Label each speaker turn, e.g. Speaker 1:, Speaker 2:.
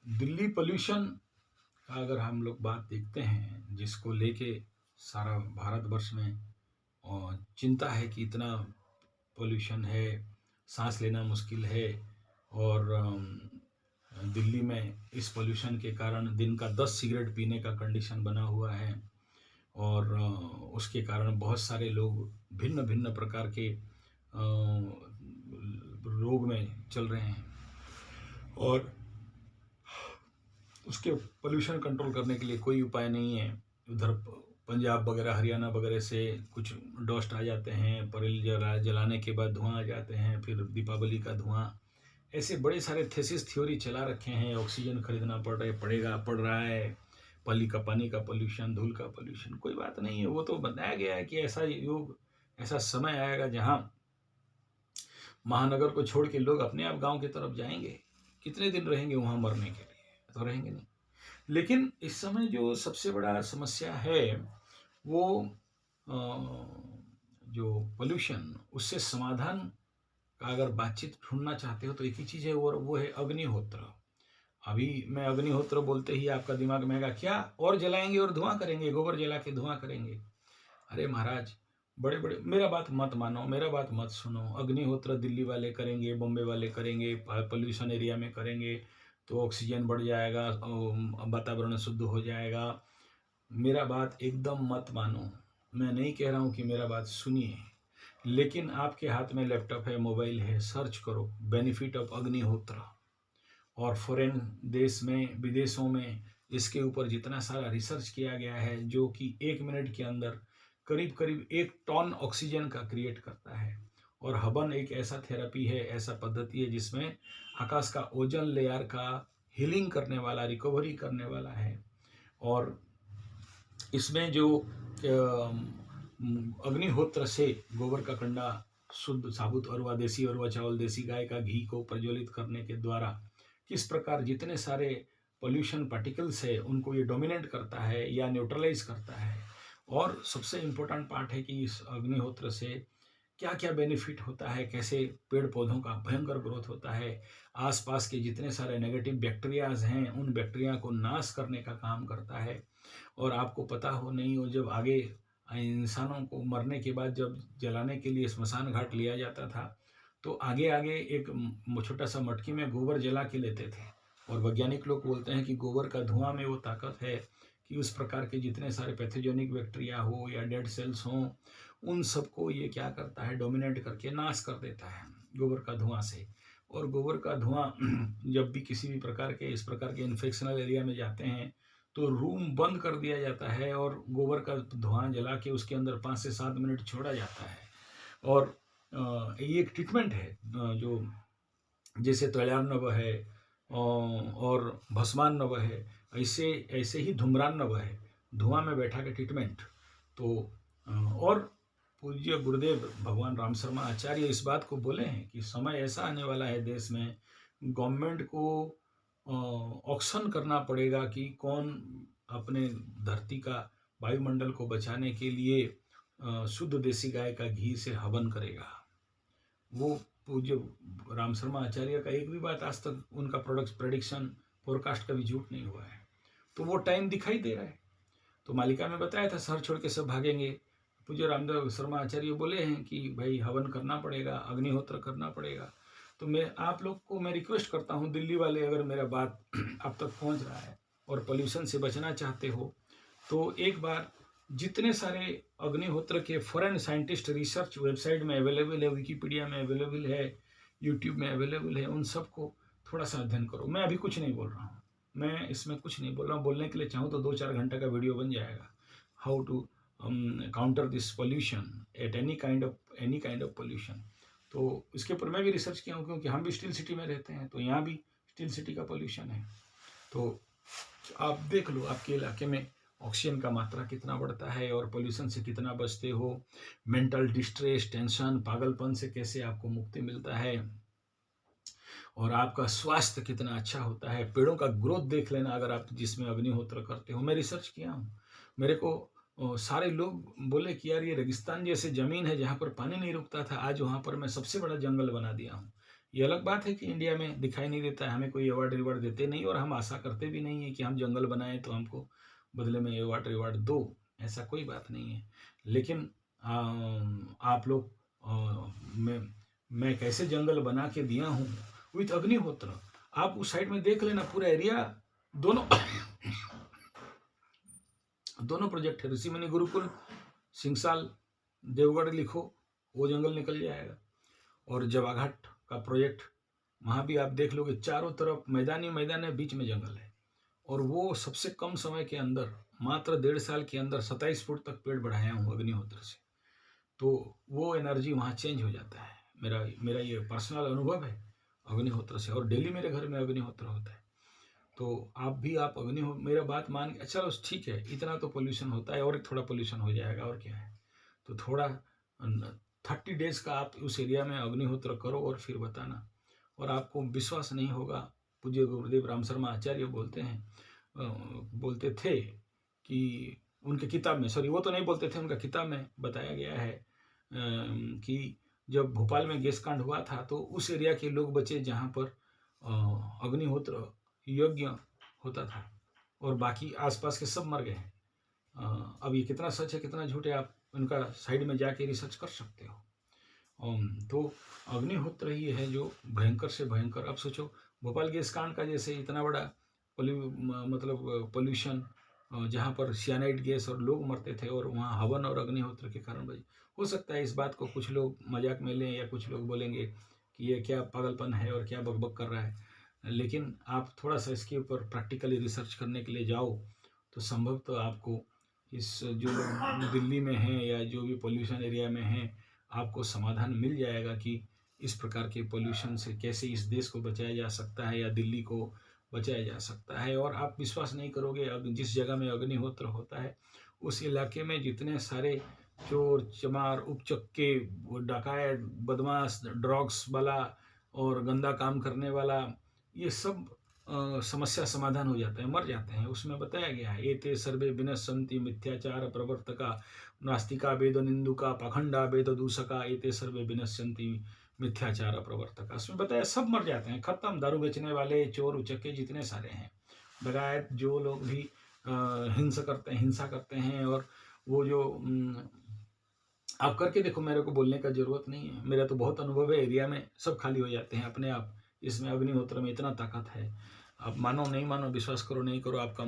Speaker 1: Delhi pollution का अगर हम लोग बात देखते हैं, जिसको लेके सारा भारतवर्ष में चिंता है कि इतना पोल्यूशन है, सांस लेना मुश्किल है। और दिल्ली में इस पोल्यूशन के कारण दिन का 10 सिगरेट पीने का कंडीशन बना हुआ है। और उसके कारण बहुत सारे लोग भिन्न भिन्न प्रकार के रोग में चल रहे हैं। और उसके पोल्यूशन कंट्रोल करने के लिए कोई उपाय नहीं है। उधर पंजाब वगैरह हरियाणा वगैरह से कुछ डस्ट आ जाते हैं, परेल जलाने के बाद धुआं आ जाते हैं, फिर दीपावली का धुआं। ऐसे बड़े सारे थेसिस थ्योरी चला रखे हैं। ऑक्सीजन खरीदना पड़ रहा है, पानी का पोल्यूशन, धूल का पोल्यूशन। कोई बात नहीं है, वो तो बताया गया है कि ऐसा समय आएगा जहाँ महानगर को छोड़ के लोग अपने आप गांव की तरफ जाएंगे। कितने दिन रहेंगे वहां मरने के लिए? तो रहेंगे नहीं। लेकिन इस समय जो सबसे बड़ा समस्या है वो जो पोल्यूशन, उससे समाधान का अगर बातचीत ढूंढना चाहते हो तो एक ही चीज़ है, और वो है अग्निहोत्र। अभी मैं अग्निहोत्र बोलते ही आपका दिमाग में आएगा क्या, और जलाएंगे और धुआं करेंगे, गोबर जला के धुआं करेंगे? अरे महाराज, बड़े बड़े मेरा बात मत मानो, मेरा बात मत सुनो। अग्निहोत्र दिल्ली वाले करेंगे, बॉम्बे वाले करेंगे, पोल्यूशन एरिया में करेंगे तो ऑक्सीजन बढ़ जाएगा, वातावरण शुद्ध हो जाएगा। मेरा बात एकदम मत मानो। मैं नहीं कह रहा हूँ कि मेरा बात सुनिए, लेकिन आपके हाथ में लैपटॉप है, मोबाइल है, सर्च करो बेनिफिट ऑफ अग्निहोत्र। और फॉरेन देश में, विदेशों में इसके ऊपर जितना सारा रिसर्च किया गया है, जो कि 1 मिनट के अंदर करीब करीब 1 टन ऑक्सीजन का क्रिएट करता है। और हवन एक ऐसा थेरेपी है, ऐसा पद्धति है जिसमें आकाश का ओजोन लेयर का हीलिंग करने वाला, रिकवरी करने वाला है। और इसमें जो अग्निहोत्र से गोबर का कंडा, शुद्ध साबुत अरवा, देसी अरवा चावल, देसी गाय का घी को प्रज्वलित करने के द्वारा किस प्रकार जितने सारे पोल्यूशन पार्टिकल्स है उनको ये डोमिनेट करता है या न्यूट्रलाइज करता है। और सबसे इम्पोर्टेंट पार्ट है कि इस अग्निहोत्र से क्या क्या बेनिफिट होता है, कैसे पेड़ पौधों का भयंकर ग्रोथ होता है, आसपास के जितने सारे नेगेटिव बैक्टीरियाज हैं उन बैक्टीरिया को नाश करने का काम करता है। और आपको पता हो नहीं हो, जब आगे इंसानों को मरने के बाद जब जलाने के लिए स्मशान घाट लिया जाता था तो आगे आगे एक छोटा सा मटकी में गोबर जला के लेते थे। और वैज्ञानिक लोग बोलते हैं कि गोबर का धुआं में वो ताकत है कि उस प्रकार के जितने सारे पैथोजेनिक बैक्टीरिया हो या डेड सेल्स हों, उन सबको ये क्या करता है, डोमिनेट करके नाश कर देता है गोबर का धुआं से। और गोबर का धुआं जब भी किसी भी प्रकार के इस प्रकार के इन्फेक्शनल एरिया में जाते हैं तो रूम बंद कर दिया जाता है और गोबर का धुआं जला के उसके अंदर 5 से 7 मिनट छोड़ा जाता है। और ये एक ट्रीटमेंट है, जो जैसे तैलान नव है और भस्मान नव है, ऐसे ऐसे ही धूम्रान नव है, धुआं में बैठा के ट्रीटमेंट। तो और पूज्य गुरुदेव भगवान राम शर्मा आचार्य इस बात को बोले हैं कि समय ऐसा आने वाला है देश में, गवर्नमेंट को ऑक्शन करना पड़ेगा कि कौन अपने धरती का वायुमंडल को बचाने के लिए शुद्ध देसी गाय का घी से हवन करेगा। वो पूज्य राम शर्मा आचार्य का एक भी बात आज तक उनका प्रेडिक्शन फोरकास्ट कभी झूठ नहीं हुआ है। तो वो टाइम दिखाई दे रहा है। तो मालिका में बताया था शहर छोड़ के सब भागेंगे। पूज्य रामदेव शर्मा आचार्य बोले हैं कि भाई हवन करना पड़ेगा, अग्निहोत्र करना पड़ेगा। तो मैं आप लोग को मैं रिक्वेस्ट करता हूँ, दिल्ली वाले, अगर मेरा बात आप तक पहुँच रहा है और पोल्यूशन से बचना चाहते हो तो एक बार जितने सारे अग्निहोत्र के फॉरेन साइंटिस्ट रिसर्च वेबसाइट में अवेलेबल है, विकीपीडिया में अवेलेबल है, यूट्यूब में अवेलेबल है, उन सबको थोड़ा सा अध्ययन करो। मैं अभी कुछ नहीं बोल रहा हूँ, मैं इसमें कुछ नहीं बोल रहा हूँ। बोलने के लिए चाहूँ तो 2-4 घंटे का वीडियो बन जाएगा, how to counter this pollution at any kind of pollution. तो इसके ऊपर मैं भी रिसर्च किया हूँ, क्योंकि हम भी स्टील सिटी में रहते हैं, तो यहाँ भी स्टील सिटी का पोल्यूशन है। तो आप देख लो आपके इलाके में ऑक्सीजन का मात्रा कितना बढ़ता है और पोल्यूशन से कितना बचते हो, मेंटल डिस्ट्रेस, टेंशन, पागलपन से कैसे आपको मुक्ति मिलता है, और आपका स्वास्थ्य कितना अच्छा होता है। पेड़ों का ग्रोथ देख लेना अगर आप जिसमें अग्निहोत्र करते हो। मैं रिसर्च किया हूँ, मेरे को सारे लोग बोले कि यार ये रेगिस्तान जैसे ज़मीन है जहाँ पर पानी नहीं रुकता था, आज वहाँ पर मैं सबसे बड़ा जंगल बना दिया हूँ। ये अलग बात है कि इंडिया में दिखाई नहीं देता है, हमें कोई अवार्ड रिवार्ड देते नहीं और हम आशा करते भी नहीं है कि हम जंगल बनाएं तो हमको बदले में अवार्ड रिवार्ड दो, ऐसा कोई बात नहीं है। लेकिन आप लोग मैं कैसे जंगल बना के दिया हूँ विथ अग्निहोत्र, आप उस साइड में देख लेना, पूरा एरिया दोनों दोनों प्रोजेक्ट है, ऋषिमुनि गुरुकुल, सिंगसाल, देवगढ़ लिखो, वो जंगल निकल जाएगा। और जवाघाट का प्रोजेक्ट, वहाँ भी आप देख लोगे चारों तरफ मैदान है, बीच में जंगल है। और वो सबसे कम समय के अंदर, मात्र 1.5 साल के अंदर 27 फुट तक पेड़ बढ़ाया हूँ अग्निहोत्र से। तो वो एनर्जी वहाँ चेंज हो जाता है। मेरा ये पर्सनल अनुभव है अग्निहोत्र से, और डेली मेरे घर में अग्निहोत्र होता है। तो आप अग्निहोत्र, मेरा बात मान के, चलो ठीक है, इतना तो पोल्यूशन होता है, और थोड़ा पोल्यूशन हो जाएगा, और क्या है। तो थोड़ा 30 डेज का आप उस एरिया में अग्निहोत्र करो और फिर बताना, और आपको विश्वास नहीं होगा। पूज्य गुरुदेव राम शर्मा आचार्य बोलते थे कि उनके किताब में, सॉरी वो तो नहीं बोलते थे, उनका किताब में बताया गया है कि जब भोपाल में गैस कांड हुआ था तो उस एरिया के लोग बचे जहाँ पर अग्निहोत्र यज्ञ होता था, और बाकी आसपास के सब मर गए हैं। अब ये कितना सच है कितना झूठ है, आप उनका साइड में जाके रिसर्च कर सकते हो। तो अग्निहोत्र ही है जो भयंकर से भयंकर। अब सोचो भोपाल गैस कांड का जैसे इतना बड़ा पोल्यूशन, जहाँ पर सियानाइड गैस और लोग मरते थे, और वहाँ हवन और अग्निहोत्र के कारण बजे। हो सकता है इस बात को कुछ लोग मजाक में लें, या कुछ लोग बोलेंगे कि ये क्या पागलपन है और क्या बकबक कर रहा है, लेकिन आप थोड़ा सा इसके ऊपर प्रैक्टिकली रिसर्च करने के लिए जाओ तो संभव तो आपको इस, जो लोग दिल्ली में हैं या जो भी पोल्यूशन एरिया में हैं, आपको समाधान मिल जाएगा कि इस प्रकार के पोल्यूशन से कैसे इस देश को बचाया जा सकता है या दिल्ली को बचाया जा सकता है। और आप विश्वास नहीं करोगे, अब जिस जगह में अग्निहोत्र होता है उस इलाके में जितने सारे चोर चमार उपचक्के डकायत बदमाश ड्रग्स वाला और गंदा काम करने वाला, ये सब समस्या समाधान हो जाता है, मर जाते हैं। उसमें बताया गया है, एते सर्वे विनश्यन्ति मिथ्याचार प्रवर्तका नास्तिका वेद निंदुका पाखंडा वेद दूषका एते सर्वे विनश्यन्ति मिथ्याचार प्रवर्तका। उसमें बताया सब मर जाते हैं, खत्म। दारू बेचने वाले, चोर उचक्के जितने सारे हैं, डकायत, जो लोग भी हिंसा करते हैं, और वो जो आप करके देखो, मेरे को बोलने का जरूरत नहीं है, मेरा तो बहुत अनुभव है, एरिया में सब खाली हो जाते हैं अपने आप। इसमें अग्निहोत्र में इतना ताकत है, आप मानो नहीं मानो, विश्वास करो नहीं करो, आपका